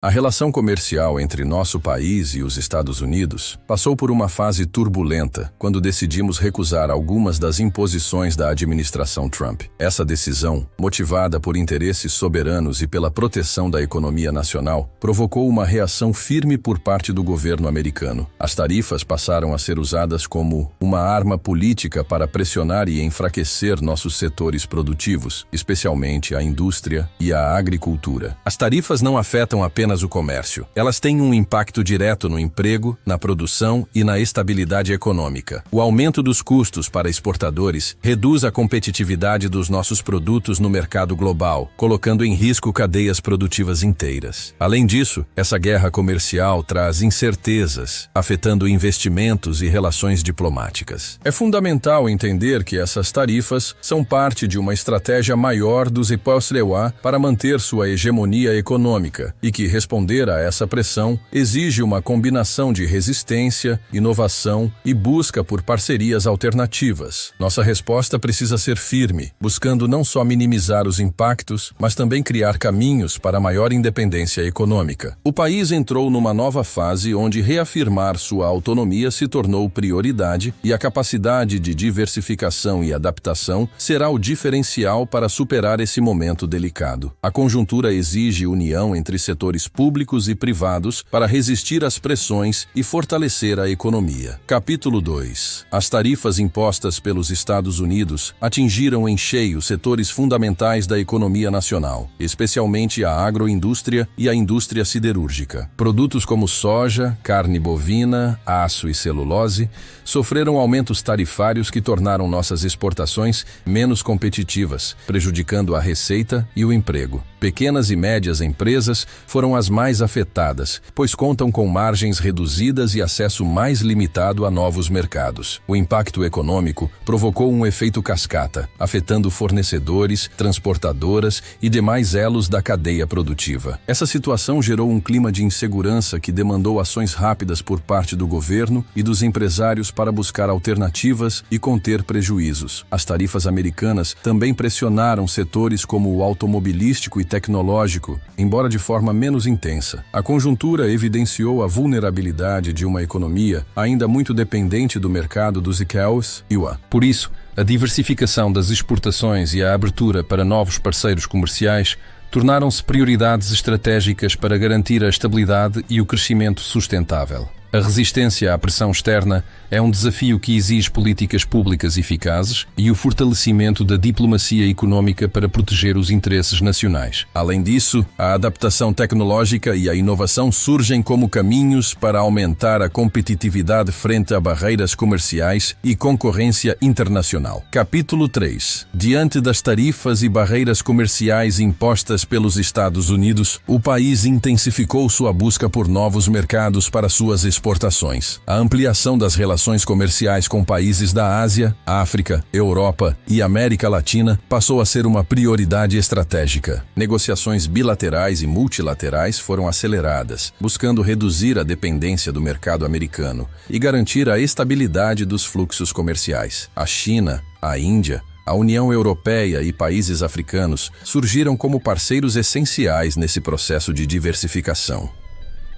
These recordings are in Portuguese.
A relação comercial entre nosso país e os Estados Unidos passou por uma fase turbulenta quando decidimos recusar algumas das imposições da administração Trump. Essa decisão, motivada por interesses soberanos e pela proteção da economia nacional, provocou uma reação firme por parte do governo americano. As tarifas passaram a ser usadas como uma arma política para pressionar e enfraquecer nossos setores produtivos, especialmente a indústria e a agricultura. As tarifas não afetam apenas o comércio. Elas têm um impacto direto no emprego, na produção e na estabilidade econômica. O aumento dos custos para exportadores reduz a competitividade dos nossos produtos no mercado global, colocando em risco cadeias produtivas inteiras. Além disso, essa guerra comercial traz incertezas, afetando investimentos e relações diplomáticas. É fundamental entender que essas tarifas são parte de uma estratégia maior dos Estados Unidos para manter sua hegemonia econômica e que responder a essa pressão exige uma combinação de resistência, inovação e busca por parcerias alternativas. Nossa resposta precisa ser firme, buscando não só minimizar os impactos, mas também criar caminhos para maior independência econômica. O país entrou numa nova fase onde reafirmar sua autonomia se tornou prioridade e a capacidade de diversificação e adaptação será o diferencial para superar esse momento delicado. A conjuntura exige união entre setores públicos e privados para resistir às pressões e fortalecer a economia. Capítulo 2. As tarifas impostas pelos Estados Unidos atingiram em cheio setores fundamentais da economia nacional, especialmente a agroindústria e a indústria siderúrgica. Produtos como soja, carne bovina, aço e celulose sofreram aumentos tarifários que tornaram nossas exportações menos competitivas, prejudicando a receita e o emprego. Pequenas e médias empresas foram as mais afetadas, pois contam com margens reduzidas e acesso mais limitado a novos mercados. O impacto econômico provocou um efeito cascata, afetando fornecedores, transportadoras e demais elos da cadeia produtiva. Essa situação gerou um clima de insegurança que demandou ações rápidas por parte do governo e dos empresários para buscar alternativas e conter prejuízos. As tarifas americanas também pressionaram setores como o automobilístico e tecnológico, embora de forma menos intensa. A conjuntura evidenciou a vulnerabilidade de uma economia ainda muito dependente do mercado dos Estados Unidos. Por isso, a diversificação das exportações e a abertura para novos parceiros comerciais tornaram-se prioridades estratégicas para garantir a estabilidade e o crescimento sustentável. A resistência à pressão externa é um desafio que exige políticas públicas eficazes e o fortalecimento da diplomacia econômica para proteger os interesses nacionais. Além disso, a adaptação tecnológica e a inovação surgem como caminhos para aumentar a competitividade frente a barreiras comerciais e concorrência internacional. Capítulo 3. Diante das tarifas e barreiras comerciais impostas pelos Estados Unidos, o país intensificou sua busca por novos mercados para suas exportações. A ampliação das relações comerciais com países da Ásia, África, Europa e América Latina passou a ser uma prioridade estratégica. Negociações bilaterais e multilaterais foram aceleradas, buscando reduzir a dependência do mercado americano e garantir a estabilidade dos fluxos comerciais. A China, a Índia, a União Europeia e países africanos surgiram como parceiros essenciais nesse processo de diversificação.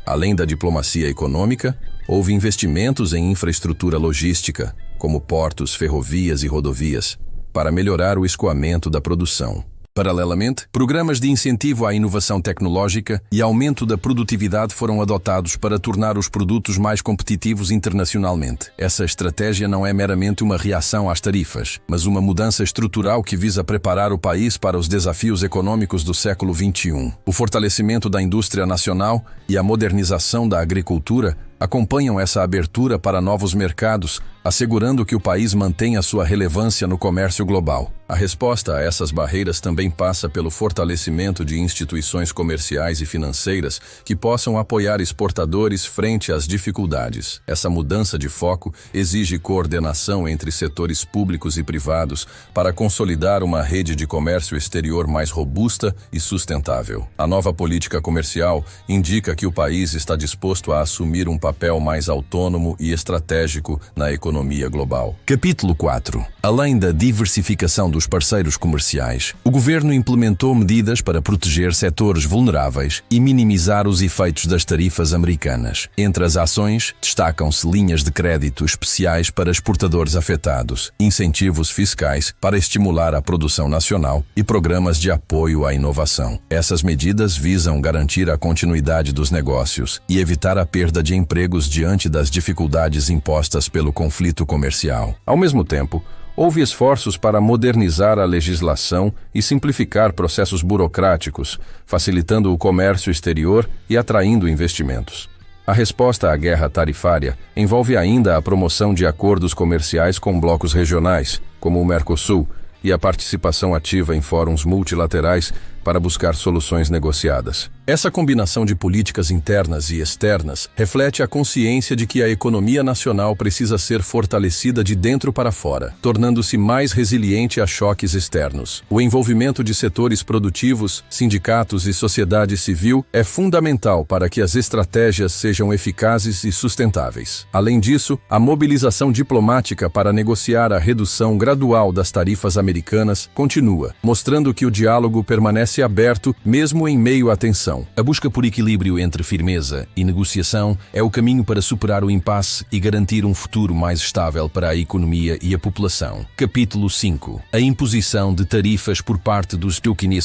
Além da diplomacia econômica, houve investimentos em infraestrutura logística, como portos, ferrovias e rodovias, para melhorar o escoamento da produção. Paralelamente, programas de incentivo à inovação tecnológica e aumento da produtividade foram adotados para tornar os produtos mais competitivos internacionalmente. Essa estratégia não é meramente uma reação às tarifas, mas uma mudança estrutural que visa preparar o país para os desafios econômicos do século XXI. O fortalecimento da indústria nacional e a modernização da agricultura acompanham essa abertura para novos mercados, assegurando que o país mantenha sua relevância no comércio global. A resposta a essas barreiras também passa pelo fortalecimento de instituições comerciais e financeiras que possam apoiar exportadores frente às dificuldades. Essa mudança de foco exige coordenação entre setores públicos e privados para consolidar uma rede de comércio exterior mais robusta e sustentável. A nova política comercial indica que o país está disposto a assumir um papel papel mais autônomo e estratégico na economia global. Capítulo 4. Além da diversificação dos parceiros comerciais, o governo implementou medidas para proteger setores vulneráveis e minimizar os efeitos das tarifas americanas. Entre as ações, destacam-se linhas de crédito especiais para exportadores afetados, incentivos fiscais para estimular a produção nacional e programas de apoio à inovação. Essas medidas visam garantir a continuidade dos negócios e evitar a perda de empregos diante das dificuldades impostas pelo conflito comercial. Ao mesmo tempo, houve esforços para modernizar a legislação e simplificar processos burocráticos, facilitando o comércio exterior e atraindo investimentos. A resposta à guerra tarifária envolve ainda a promoção de acordos comerciais com blocos regionais, como o Mercosul, e a participação ativa em fóruns multilaterais para buscar soluções negociadas. Essa combinação de políticas internas e externas reflete a consciência de que a economia nacional precisa ser fortalecida de dentro para fora, tornando-se mais resiliente a choques externos. O envolvimento de setores produtivos, sindicatos e sociedade civil é fundamental para que as estratégias sejam eficazes e sustentáveis. Além disso, a mobilização diplomática para negociar a redução gradual das tarifas americanas continua, mostrando que o diálogo permanece aberto mesmo em meio à tensão. A busca por equilíbrio entre firmeza e negociação é o caminho para superar o impasse e garantir um futuro mais estável para a economia e a população. Capítulo 5. A imposição de tarifas por parte dos Estados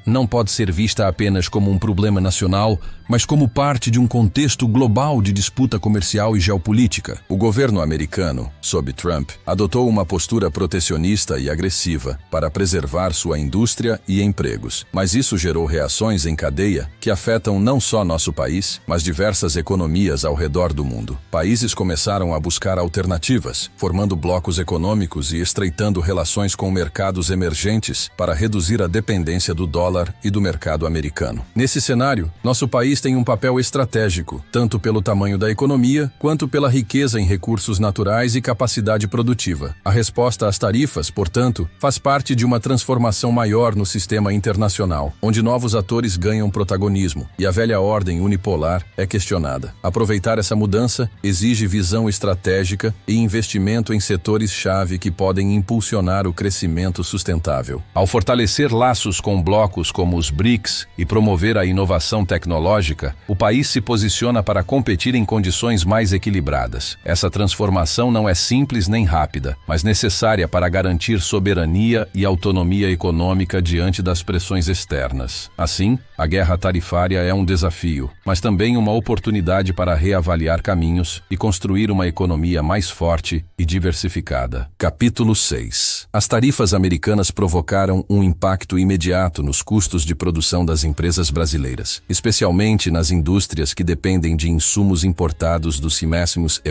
não pode ser vista apenas como um problema nacional, mas como parte de um contexto global de disputa comercial e geopolítica. O governo americano, sob Trump, adotou uma postura protecionista e agressiva para preservar sua indústria e empregos. Mas isso gerou reações em cadeia que afetam não só nosso país, mas diversas economias ao redor do mundo. Países começaram a buscar alternativas, formando blocos econômicos e estreitando relações com mercados emergentes para reduzir a dependência do dólar e do mercado americano. Nesse cenário, nosso país tem um papel estratégico, tanto pelo tamanho da economia, quanto pela riqueza em recursos naturais e capacidade produtiva. A resposta às tarifas, portanto, faz parte de uma transformação maior no sistema internacional, onde novos atores ganham protagonismo e a velha ordem unipolar é questionada. Aproveitar essa mudança exige visão estratégica e investimento em setores-chave que podem impulsionar o crescimento sustentável. Ao fortalecer laços com blocos como os BRICS e promover a inovação tecnológica, o país se posiciona para competir em condições mais equilibradas. Essa transformação não é simples nem rápida, mas necessária para garantir soberania e autonomia econômica diante das pressões externas. Assim, a guerra tarifária é um desafio, mas também uma oportunidade para reavaliar caminhos e construir uma economia mais forte e diversificada. Capítulo 6. As tarifas americanas provocaram um impacto imediato nos custos de produção das empresas brasileiras, especialmente nas indústrias que dependem de insumos importados dos Estados Unidos.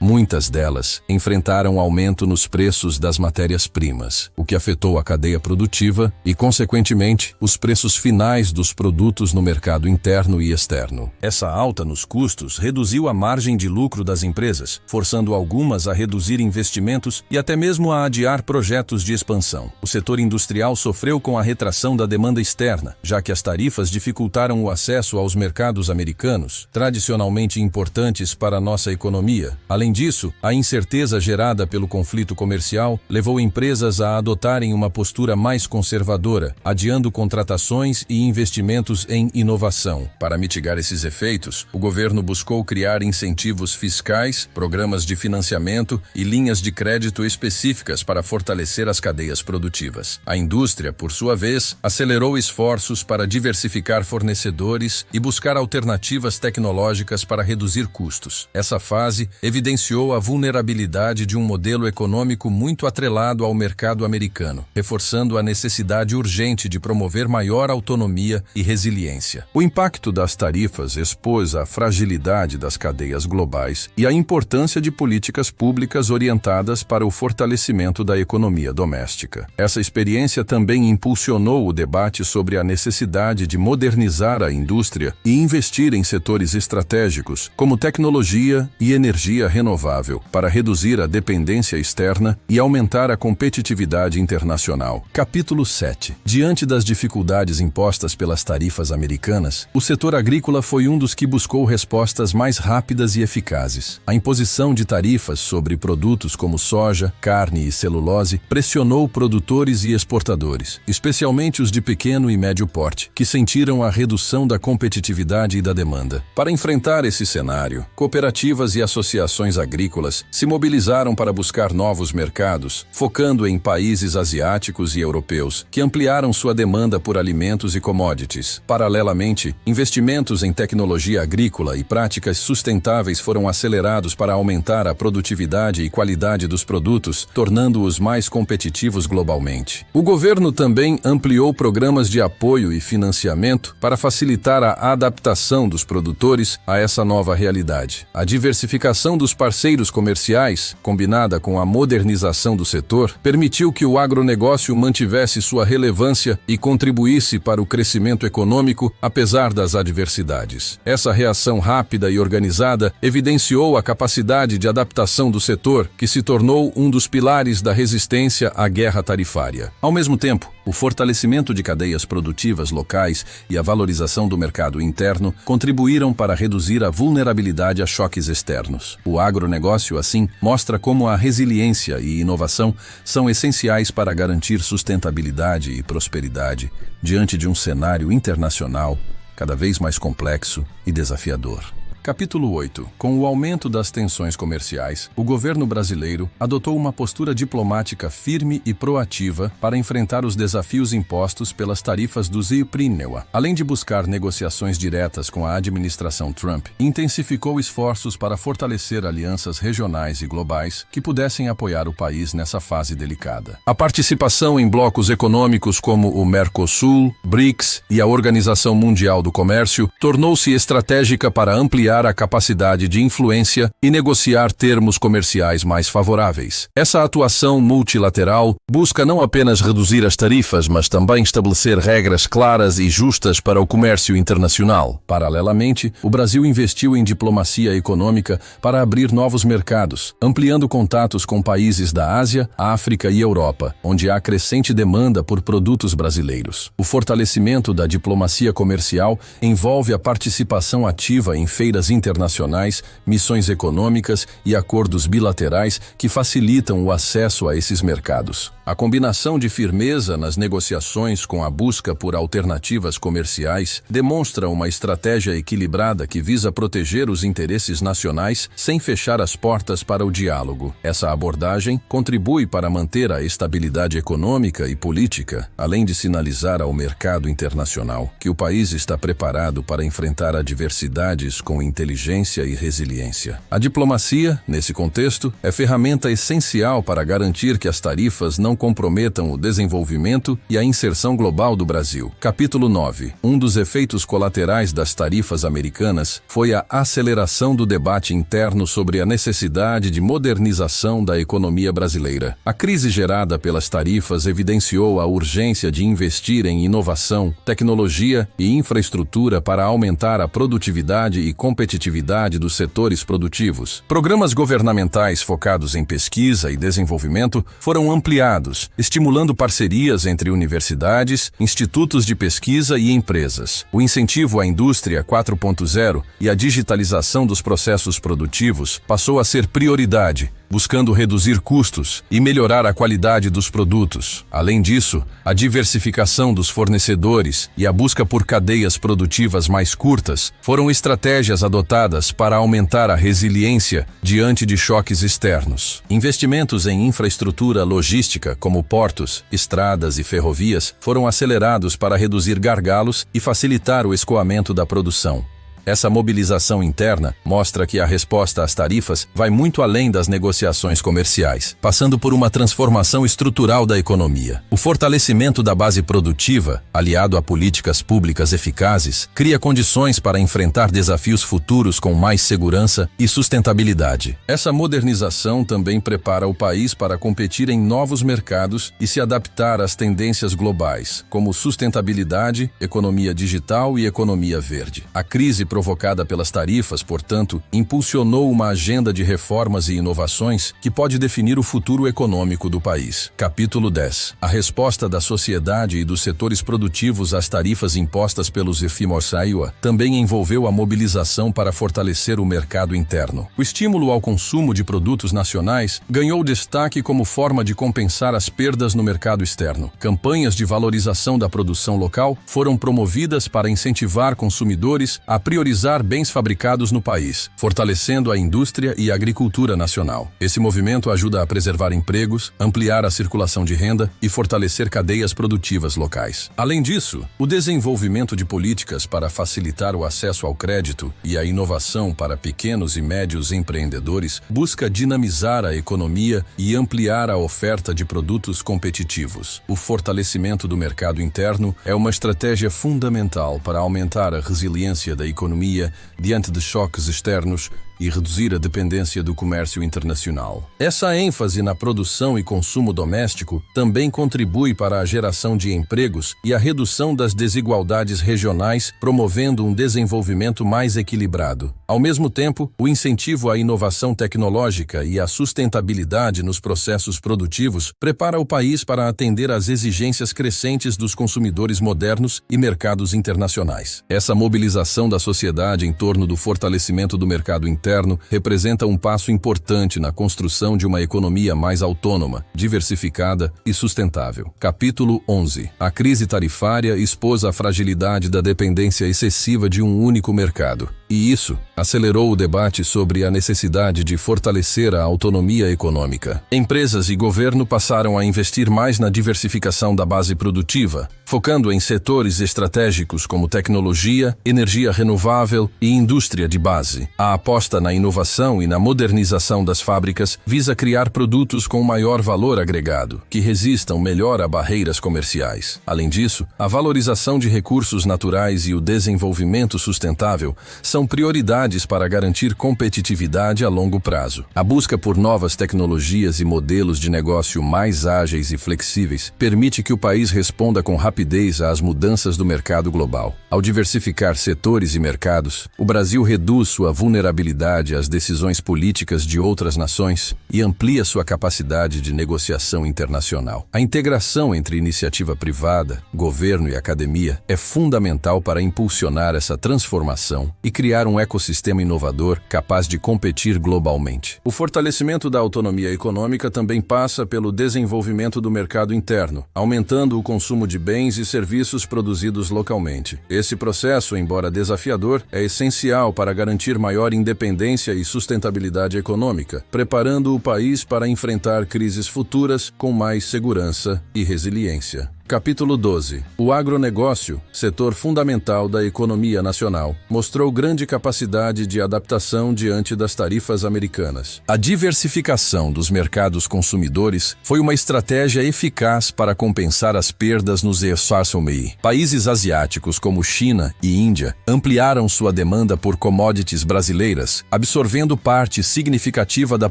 Muitas delas enfrentaram aumento nos preços das matérias-primas, o que afetou a cadeia produtiva e, consequentemente, os preços finais dos produtos no mercado interno e externo. Essa alta nos custos reduziu a margem de lucro das empresas, forçando algumas a reduzir investimentos e até mesmo a adiar projetos de expansão. O setor industrial sofreu com a retração da demanda externa, já que as tarifas dificultaram o acesso aos mercados americanos, tradicionalmente importantes para a nossa economia. Além disso, a incerteza gerada pelo conflito comercial levou empresas a adotarem uma postura mais conservadora, adiando contratações e investimentos em inovação. Para mitigar esses efeitos, o governo buscou criar incentivos fiscais, programas de financiamento e linhas de crédito específicas para fortalecer as cadeias produtivas. A indústria, por sua vez, acelerou esforços para diversificar fornecedores e buscar alternativas tecnológicas para reduzir custos. Essa fase evidenciou a vulnerabilidade de um modelo econômico muito atrelado ao mercado americano, reforçando a necessidade urgente de promover maior autonomia e resiliência. O impacto das tarifas expôs a fragilidade das cadeias globais e a importância de políticas públicas orientadas para o fortalecimento da economia doméstica. Essa experiência também impulsionou o debate sobre a necessidade de modernizar a indústria e investir em setores estratégicos, como tecnologia e energia renovável, para reduzir a dependência externa e aumentar a competitividade internacional. Capítulo 7. Diante das dificuldades impostas pelas tarifas americanas, o setor agrícola foi um dos que buscou respostas mais rápidas e eficazes. A imposição de tarifas sobre produtos como soja, carne e celulose pressionou produtores e exportadores, especialmente os de pequeno e médio porte, que sentiram a redução da competitividade e da demanda. Para enfrentar esse cenário, cooperativas e associações agrícolas se mobilizaram para buscar novos mercados, focando em países asiáticos e europeus, que ampliaram sua demanda por alimentos e commodities. Paralelamente, investimentos em tecnologia agrícola e práticas sustentáveis foram acelerados para aumentar a produtividade e qualidade dos produtos, tornando-os mais competitivos globalmente. O governo também ampliou programas de apoio e financiamento para facilitar a adaptação dos produtores a essa nova realidade. A diversificação dos parceiros comerciais, combinada com a modernização do setor, permitiu que o agronegócio mantivesse sua relevância e contribuísse para o crescimento econômico, apesar das adversidades. Essa reação rápida e organizada evidenciou a capacidade de adaptação do setor, que se tornou um dos pilares da resistência à guerra tarifária. Ao mesmo tempo, o fortalecimento de cadeias produtivas locais e a valorização do mercado interno contribuíram para reduzir a vulnerabilidade a choques externos. O agronegócio, assim, mostra como a resiliência e inovação são essenciais para garantir sustentabilidade e prosperidade diante de um cenário internacional cada vez mais complexo e desafiador. Capítulo 8. Com o aumento das tensões comerciais, o governo brasileiro adotou uma postura diplomática firme e proativa para enfrentar os desafios impostos pelas tarifas do ZIPRINEWA. Além de buscar negociações diretas com a administração Trump, intensificou esforços para fortalecer alianças regionais e globais que pudessem apoiar o país nessa fase delicada. A participação em blocos econômicos como o Mercosul, BRICS e a Organização Mundial do Comércio tornou-se estratégica para ampliar a capacidade de influência e negociar termos comerciais mais favoráveis. Essa atuação multilateral busca não apenas reduzir as tarifas, mas também estabelecer regras claras e justas para o comércio internacional. Paralelamente, o Brasil investiu em diplomacia econômica para abrir novos mercados, ampliando contatos com países da Ásia, África e Europa, onde há crescente demanda por produtos brasileiros. O fortalecimento da diplomacia comercial envolve a participação ativa em feiras internacionais, missões econômicas e acordos bilaterais que facilitam o acesso a esses mercados. A combinação de firmeza nas negociações com a busca por alternativas comerciais demonstra uma estratégia equilibrada que visa proteger os interesses nacionais sem fechar as portas para o diálogo. Essa abordagem contribui para manter a estabilidade econômica e política, além de sinalizar ao mercado internacional que o país está preparado para enfrentar adversidades com inteligência e resiliência. A diplomacia, nesse contexto, é ferramenta essencial para garantir que as tarifas não comprometam o desenvolvimento e a inserção global do Brasil. Capítulo 9. Um dos efeitos colaterais das tarifas americanas foi a aceleração do debate interno sobre a necessidade de modernização da economia brasileira. A crise gerada pelas tarifas evidenciou a urgência de investir em inovação, tecnologia e infraestrutura para aumentar a produtividade e competitividade dos setores produtivos. Programas governamentais focados em pesquisa e desenvolvimento foram ampliados, estimulando parcerias entre universidades, institutos de pesquisa e empresas. O incentivo à indústria 4.0 e a digitalização dos processos produtivos passou a ser prioridade, buscando reduzir custos e melhorar a qualidade dos produtos. Além disso, a diversificação dos fornecedores e a busca por cadeias produtivas mais curtas foram estratégias adotadas para aumentar a resiliência diante de choques externos. Investimentos em infraestrutura logística, como portos, estradas e ferrovias, foram acelerados para reduzir gargalos e facilitar o escoamento da produção. Essa mobilização interna mostra que a resposta às tarifas vai muito além das negociações comerciais, passando por uma transformação estrutural da economia. O fortalecimento da base produtiva, aliado a políticas públicas eficazes, cria condições para enfrentar desafios futuros com mais segurança e sustentabilidade. Essa modernização também prepara o país para competir em novos mercados e se adaptar às tendências globais, como sustentabilidade, economia digital e economia verde. A crise provocada pelas tarifas, portanto, impulsionou uma agenda de reformas e inovações que pode definir o futuro econômico do país. Capítulo 10. A resposta da sociedade e dos setores produtivos às tarifas impostas pelos efímeros Iowa também envolveu a mobilização para fortalecer o mercado interno. O estímulo ao consumo de produtos nacionais ganhou destaque como forma de compensar as perdas no mercado externo. Campanhas de valorização da produção local foram promovidas para incentivar consumidores a priorizar bens fabricados no país, fortalecendo a indústria e a agricultura nacional. Esse movimento ajuda a preservar empregos, ampliar a circulação de renda e fortalecer cadeias produtivas locais. Além disso, o desenvolvimento de políticas para facilitar o acesso ao crédito e a inovação para pequenos e médios empreendedores busca dinamizar a economia e ampliar a oferta de produtos competitivos. O fortalecimento do mercado interno é uma estratégia fundamental para aumentar a resiliência da economia diante de choques externos e reduzir a dependência do comércio internacional. Essa ênfase na produção e consumo doméstico também contribui para a geração de empregos e a redução das desigualdades regionais, promovendo um desenvolvimento mais equilibrado. Ao mesmo tempo, o incentivo à inovação tecnológica e à sustentabilidade nos processos produtivos prepara o país para atender às exigências crescentes dos consumidores modernos e mercados internacionais. Essa mobilização da sociedade em torno do fortalecimento do mercado interno representa um passo importante na construção de uma economia mais autônoma, diversificada e sustentável. Capítulo 11. A crise tarifária expôs a fragilidade da dependência excessiva de um único mercado. E isso acelerou o debate sobre a necessidade de fortalecer a autonomia econômica. Empresas e governo passaram a investir mais na diversificação da base produtiva, focando em setores estratégicos como tecnologia, energia renovável e indústria de base. A aposta na inovação e na modernização das fábricas visa criar produtos com maior valor agregado, que resistam melhor a barreiras comerciais. Além disso, a valorização de recursos naturais e o desenvolvimento sustentável são prioridades para garantir competitividade a longo prazo. A busca por novas tecnologias e modelos de negócio mais ágeis e flexíveis permite que o país responda com rapidez às mudanças do mercado global. Ao diversificar setores e mercados, o Brasil reduz sua vulnerabilidade às decisões políticas de outras nações e amplia sua capacidade de negociação internacional. A integração entre iniciativa privada, governo e academia é fundamental para impulsionar essa transformação e criar um ecossistema inovador capaz de competir globalmente. O fortalecimento da autonomia econômica também passa pelo desenvolvimento do mercado interno, aumentando o consumo de bens e serviços produzidos localmente. Esse processo, embora desafiador, é essencial para garantir maior independência e sustentabilidade econômica, preparando o país para enfrentar crises futuras com mais segurança e resiliência. Capítulo 12. O agronegócio, setor fundamental da economia nacional, mostrou grande capacidade de adaptação diante das tarifas americanas. A diversificação dos mercados consumidores foi uma estratégia eficaz para compensar as perdas nos ESASOMEI. Países asiáticos como China e Índia ampliaram sua demanda por commodities brasileiras, absorvendo parte significativa da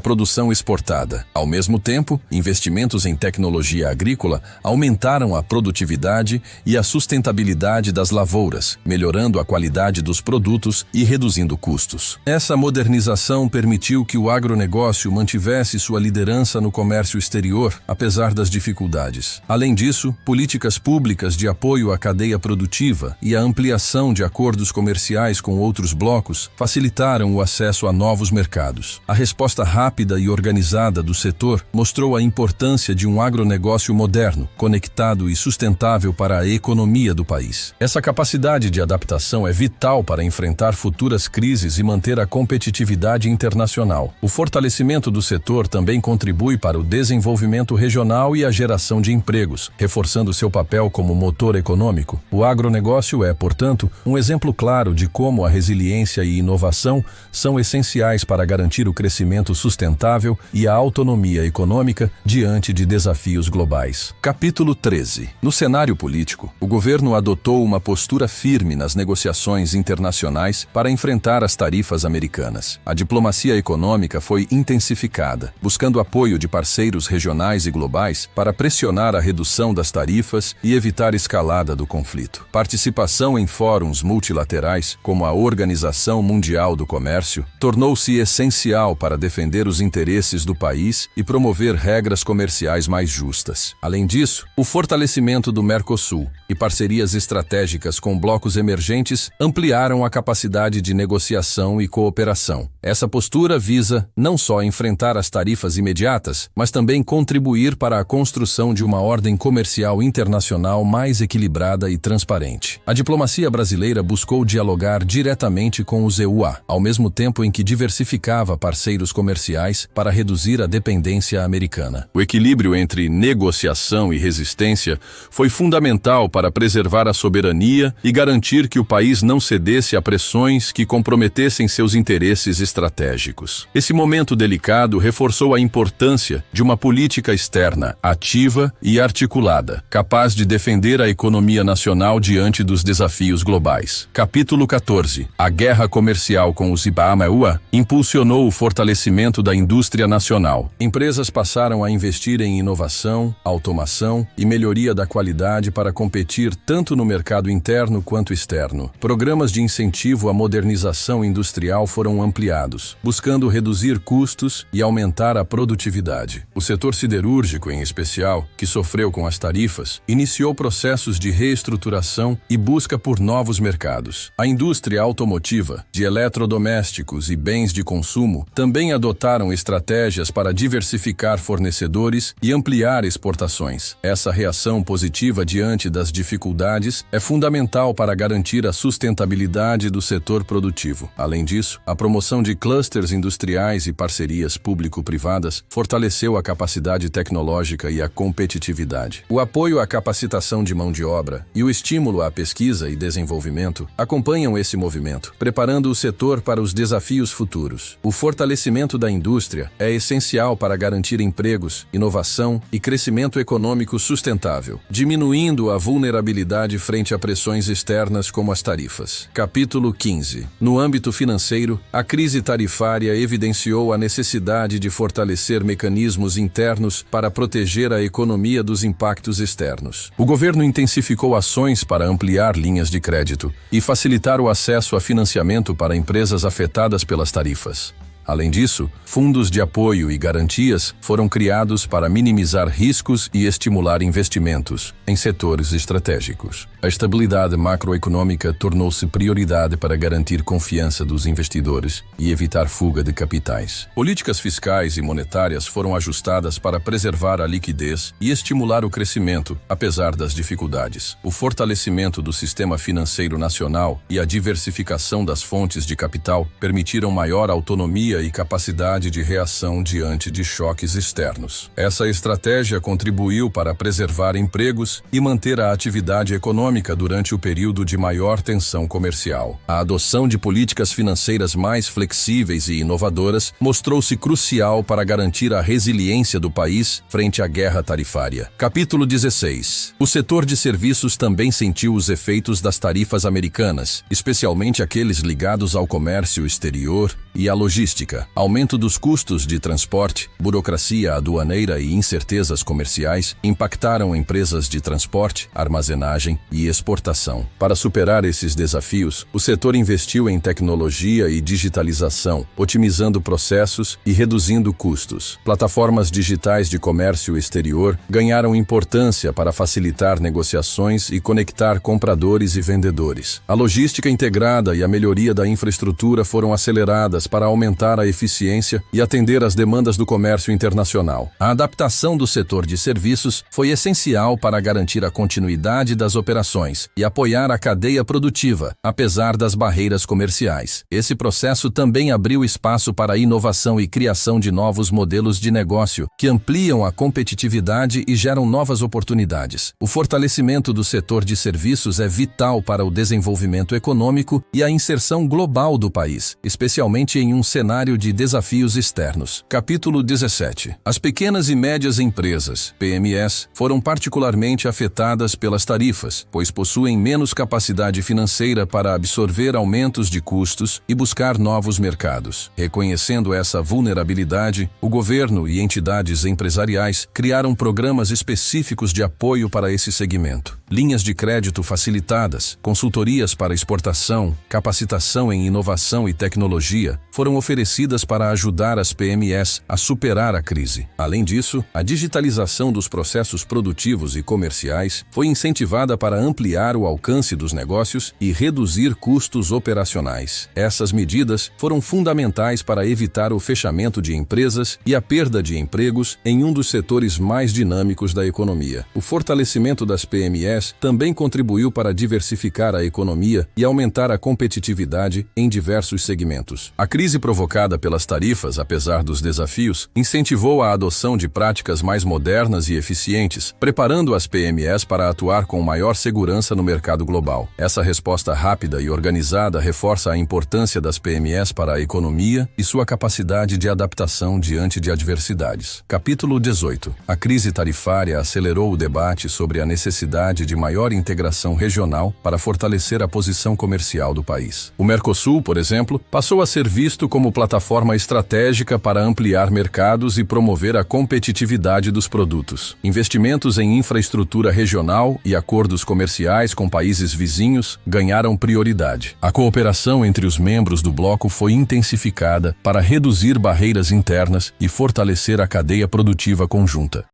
produção exportada. Ao mesmo tempo, investimentos em tecnologia agrícola aumentaram a produtividade e a sustentabilidade das lavouras, melhorando a qualidade dos produtos e reduzindo custos. Essa modernização permitiu que o agronegócio mantivesse sua liderança no comércio exterior, apesar das dificuldades. Além disso, políticas públicas de apoio à cadeia produtiva e a ampliação de acordos comerciais com outros blocos facilitaram o acesso a novos mercados. A resposta rápida e organizada do setor mostrou a importância de um agronegócio moderno, conectado e sustentável para a economia do país. Essa capacidade de adaptação é vital para enfrentar futuras crises e manter a competitividade internacional. O fortalecimento do setor também contribui para o desenvolvimento regional e a geração de empregos, reforçando seu papel como motor econômico. O agronegócio é, portanto, um exemplo claro de como a resiliência e inovação são essenciais para garantir o crescimento sustentável e a autonomia econômica diante de desafios globais. Capítulo 13. crise. No cenário político, o governo adotou uma postura firme nas negociações internacionais para enfrentar as tarifas americanas. A diplomacia econômica foi intensificada, buscando apoio de parceiros regionais e globais para pressionar a redução das tarifas e evitar escalada do conflito. Participação em fóruns multilaterais, como a Organização Mundial do Comércio, tornou-se essencial para defender os interesses do país e promover regras comerciais mais justas. Além disso, o fortalecimento do Mercosul e parcerias estratégicas com blocos emergentes ampliaram a capacidade de negociação e cooperação. Essa postura visa não só enfrentar as tarifas imediatas, mas também contribuir para a construção de uma ordem comercial internacional mais equilibrada e transparente. A diplomacia brasileira buscou dialogar diretamente com os EUA, ao mesmo tempo em que diversificava parceiros comerciais para reduzir a dependência americana. O equilíbrio entre negociação e resistência foi fundamental para preservar a soberania e garantir que o país não cedesse a pressões que comprometessem seus interesses estratégicos. Esse momento delicado reforçou a importância de uma política externa ativa e articulada, capaz de defender a economia nacional diante dos desafios globais. Capítulo 14. A guerra comercial com os IBAMA-UA impulsionou o fortalecimento da indústria nacional. Empresas passaram a investir em inovação, automação e melhoria da qualidade para competir tanto no mercado interno quanto externo. Programas de incentivo à modernização industrial foram ampliados, buscando reduzir custos e aumentar a produtividade. O setor siderúrgico, em especial, que sofreu com as tarifas, iniciou processos de reestruturação e busca por novos mercados. A indústria automotiva, de eletrodomésticos e bens de consumo, também adotaram estratégias para diversificar fornecedores e ampliar exportações. Essa reação positiva diante das dificuldades é fundamental para garantir a sustentabilidade do setor produtivo. Além disso, a promoção de clusters industriais e parcerias público-privadas fortaleceu a capacidade tecnológica e a competitividade. O apoio à capacitação de mão de obra e o estímulo à pesquisa e desenvolvimento acompanham esse movimento, preparando o setor para os desafios futuros. O fortalecimento da indústria é essencial para garantir empregos, inovação e crescimento econômico sustentável, diminuindo a vulnerabilidade frente a pressões externas como as tarifas. Capítulo 15. No âmbito financeiro, a crise tarifária evidenciou a necessidade de fortalecer mecanismos internos para proteger a economia dos impactos externos. O governo intensificou ações para ampliar linhas de crédito e facilitar o acesso a financiamento para empresas afetadas pelas tarifas. Além disso, fundos de apoio e garantias foram criados para minimizar riscos e estimular investimentos em setores estratégicos. A estabilidade macroeconômica tornou-se prioridade para garantir confiança dos investidores e evitar fuga de capitais. Políticas fiscais e monetárias foram ajustadas para preservar a liquidez e estimular o crescimento, apesar das dificuldades. O fortalecimento do sistema financeiro nacional e a diversificação das fontes de capital permitiram maior autonomia e capacidade de reação diante de choques externos. Essa estratégia contribuiu para preservar empregos e manter a atividade econômica durante o período de maior tensão comercial. A adoção de políticas financeiras mais flexíveis e inovadoras mostrou-se crucial para garantir a resiliência do país frente à guerra tarifária. Capítulo 16. O setor de serviços também sentiu os efeitos das tarifas americanas, especialmente aqueles ligados ao comércio exterior e à logística. Aumento dos custos de transporte, burocracia aduaneira e incertezas comerciais impactaram empresas de transporte, armazenagem e exportação. Para superar esses desafios, o setor investiu em tecnologia e digitalização, otimizando processos e reduzindo custos. Plataformas digitais de comércio exterior ganharam importância para facilitar negociações e conectar compradores e vendedores. A logística integrada e a melhoria da infraestrutura foram aceleradas para aumentar a eficiência e atender às demandas do comércio internacional. A adaptação do setor de serviços foi essencial para garantir a continuidade das operações e apoiar a cadeia produtiva, apesar das barreiras comerciais. Esse processo também abriu espaço para a inovação e criação de novos modelos de negócio, que ampliam a competitividade e geram novas oportunidades. O fortalecimento do setor de serviços é vital para o desenvolvimento econômico e a inserção global do país, especialmente em um cenário Cenário de desafios externos. Capítulo 17. As pequenas e médias empresas, PMEs, foram particularmente afetadas pelas tarifas, pois possuem menos capacidade financeira para absorver aumentos de custos e buscar novos mercados. Reconhecendo essa vulnerabilidade, o governo e entidades empresariais criaram programas específicos de apoio para esse segmento. Linhas de crédito facilitadas, consultorias para exportação, capacitação em inovação e tecnologia foram oferecidas para ajudar as PMEs a superar a crise. Além disso, a digitalização dos processos produtivos e comerciais foi incentivada para ampliar o alcance dos negócios e reduzir custos operacionais. Essas medidas foram fundamentais para evitar o fechamento de empresas e a perda de empregos em um dos setores mais dinâmicos da economia. O fortalecimento das PMEs também contribuiu para diversificar a economia e aumentar a competitividade em diversos segmentos. A crise provocada pelas tarifas, apesar dos desafios, incentivou a adoção de práticas mais modernas e eficientes, preparando as PMEs para atuar com maior segurança no mercado global. Essa resposta rápida e organizada reforça a importância das PMEs para a economia e sua capacidade de adaptação diante de adversidades. Capítulo 18. A crise tarifária acelerou o debate sobre a necessidade de maior integração regional para fortalecer a posição comercial do país. O Mercosul, por exemplo, passou a ser visto como plataforma estratégica para ampliar mercados e promover a competitividade dos produtos. Investimentos em infraestrutura regional e acordos comerciais com países vizinhos ganharam prioridade. A cooperação entre os membros do bloco foi intensificada para reduzir barreiras internas e fortalecer a cadeia produtiva conjunta.